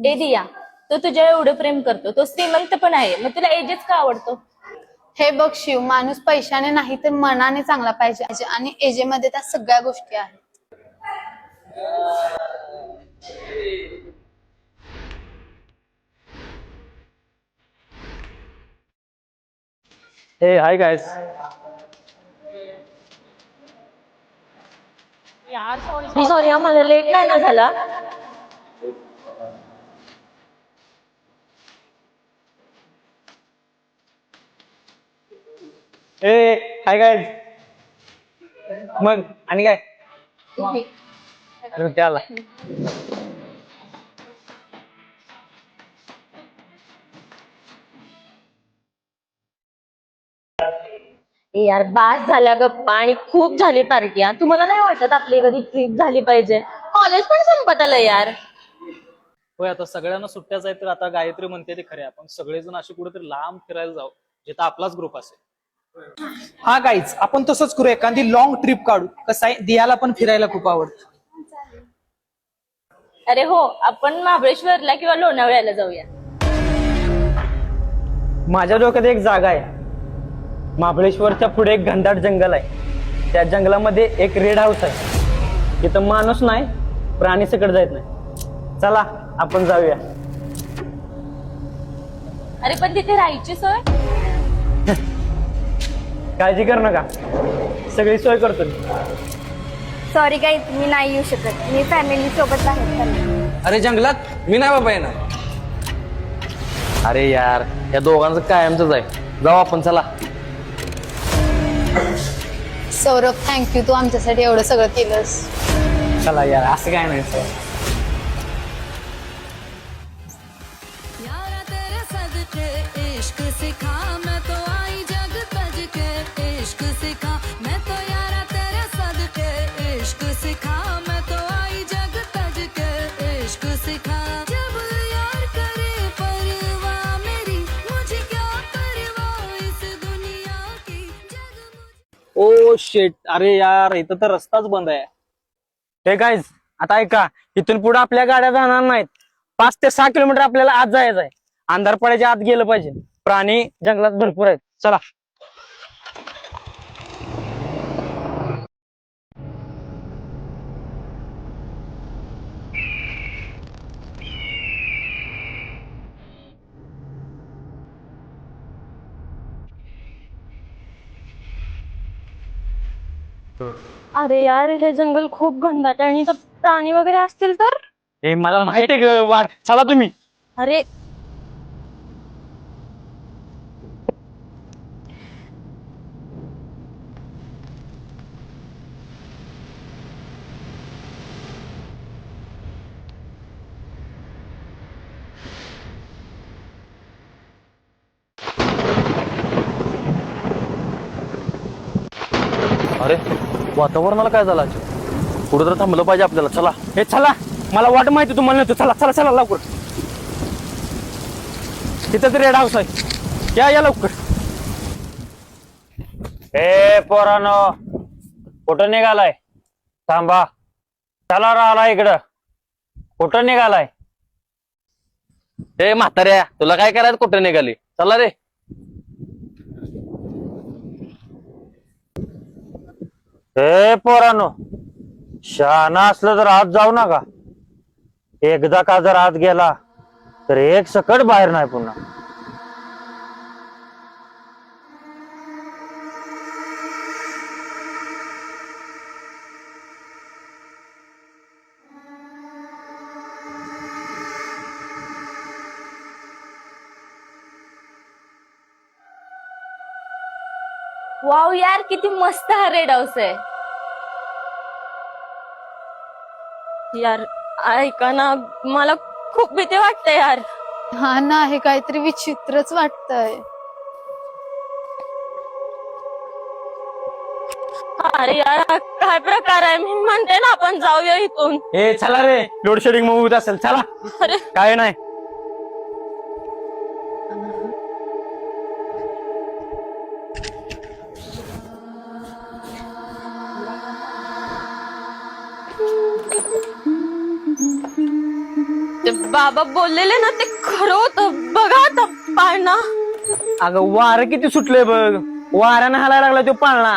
ए दिया, तो तुझ्या एवढं प्रेम करतो, तो श्रीमंत पण आहे, मग तुला एजेस का आवडतो? हे बघ शिव, माणूस पैशाने नाही तर मनाने चांगला पाहिजे आणि एजेमध्ये त्या सगळ्या गोष्टी आहेत. Hey, hi guys. सॉरी आम्हाला लेट नाही ना झाला? Hey, hi guys. मग आणि काय? अरे त्याला ए यार बास झाल्या गप्पा आणि खूप झाली पार्टी. तुम्हाला नाही वाटत आपली कधी ट्रिप झाली पाहिजे? कॉलेज पण संपत आलं यार. होय, आता सगळ्यांना सुट्ट्याच आहेत, तर आता गायत्री म्हणते ते खरे, आपण सगळेजण असे कुठेतरी लांब फिरायला जाऊ, जिथं आपलाच ग्रुप असेल. हा गाईज, आपण तसंच करू, एखादी लॉंग ट्रिप काढू. कसं आहे, दियाला पण फिरायला खूप आवडतं. अरे हो, आपण महाबळेश्वरला किंवा लोणावळ्याला जाऊया. माझ्या डोक्यात एक जागा आहे. महाबळेश्वरच्या पुढे एक घनदाट जंगल आहे. त्या जंगलामध्ये एक रेड हाऊस आहे. तिथं माणूस नाही, प्राणी सकट जात नाही. चला आपण जाऊया. अरे पण तिथे राहायची सोय? काळजी कर नका, सगळी सोय करतो. सॉरी गाईज, मी नाही येऊ शकत. मी फॅमिली सोबत आहे. अरे जंगलात मी नाही बाबा येणार. अरे यार, या दोघांचं कायमच आहे. जाऊ आपण, चला. सौरभ, थँक्यू, तू आमच्यासाठी एवढं सगळं केलंस. चला यार, असं काय नाही. यारा तेरे सदके इश्क सिखा, मैं तो आई जग तज के इश्क सिखा, मैं तो यारा तेरे सदके इश्क सिखा, मैं तो आई जग तज के इश्क सिखा. जब यार करे परवाह मेरी, मुझे क्या परवाह इस दुनिया की. जग ओ शेट, अरे यार, इथं तर रस्ताच बंद आहे. हे गाईज, आता ऐका, इथून पुढे आपल्या गाड्या जाणार नाहीत. 5 ते 6 किलोमीटर आपल्याला आत जायचं आहे. अंधार पडायच्या आत गेलं पाहिजे. प्राणी जंगलात भरपूर आहेत. चला. अरे यार, हे जंगल खूप घनदाट आहे आणि इथं प्राणी वगैरे असतील तर? हे मला माहिती आहे वाट. चला तुम्ही. अरे अरे वातावरणाला काय झालं? पुढे तर थांबलं पाहिजे आपल्याला. चला. हे चला, मला वाट माहिती तुम्हाला नव्हतं. चला चला चला लवकर. तिथं रेड हाऊस आहे. या लवकर. ए पोरानो, कुठं निघालाय? थांबा. चला, राहिला इकडं. कुठं निघालाय? ए म्हाताऱ्या, तुला काय करायचं? कुठं निघाली? चला रे. ए पोरानो, शहाणा असलं तर आत जाऊ नका. एकदा का जर आत गेला तर एक सकट बाहेर नाही पुन्हा. वाव यार, किती मस्त हा रेड हाऊस आहे. यार ऐका ना, मला खूप भीती वाटते यार. हा ना, हे काहीतरी विचित्रच वाटतंय. अरे यार, हा काय प्रकार आहे? मी म्हणते ना, आपण जाऊया इथून. हे चला रे, लोड शेडिंग मूव होत असेल. चला. अरे काय नाही. बाबा बोललेले ना ते खरं होतं. बघा आता पाळणा. अगं वारं किती सुटलंय बघ, वाऱ्यानं हालायला लागला तो पाळणा.